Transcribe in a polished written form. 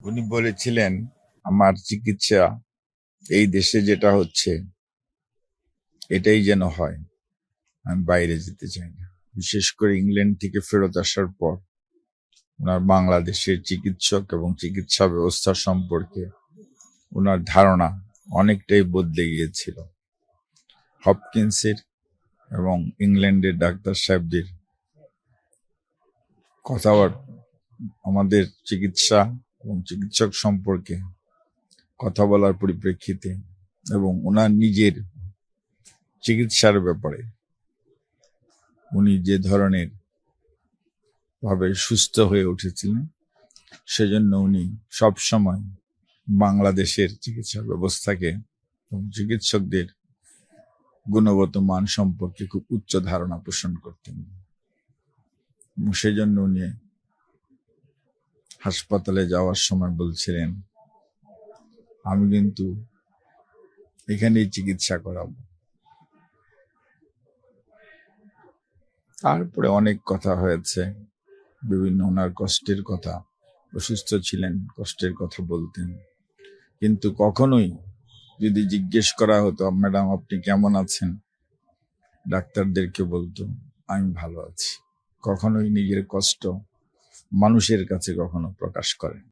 উনি বলেছিলেন, আমার চিকিৎসা এই দেশে যেটা হচ্ছে এটাই যেন হয়, আমি বাইরে যেতে চাই না। বিশেষ করে ইংল্যান্ড থেকে ফেরত আসার পর ওনার বাংলাদেশের চিকিৎসক এবং চিকিৎসা ব্যবস্থা সম্পর্কে ওনার ধারণা অনেকটাই বদলে গিয়েছিল। হপকিন্সের এবং ইংল্যান্ডের ডাক্তার সাহেবদের কথাবার্তা, আমাদের চিকিৎসা এবং চিকিৎসক সম্পর্কে কথা বলার পরিপ্রেক্ষিতে এবং ওনার নিজের চিকিৎসার ব্যাপারে উনি যে ধরনের ভাবে সুস্থ হয়ে উঠেছিলেন, সেজন্য উনি সবসময় বাংলাদেশের চিকিৎসা ব্যবস্থাকে এবং চিকিৎসকদের গুণগত মান সম্পর্কে খুব উচ্চ ধারণা পোষণ করতেন। এবং সেজন্য উনি হাসপাতালে যাওয়ার সময় বলছিলেন, আমি কিন্তু এখানেই চিকিৎসা করাবো। তারপরে অনেক কথা হয়েছে, বিভিন্ন ওনার কষ্টের কথা, অসুস্থ ছিলেন, কষ্টের কথা বলতেন, কিন্তু কখনোই যদি জিজ্ঞেস করা হতো, ম্যাডাম আপনি কেমন আছেন, ডাক্তারদেরকে বলতো আমি ভালো আছি। কখনোই নিজের কষ্ট মানুষের কাছে কখনো প্রকাশ করেন।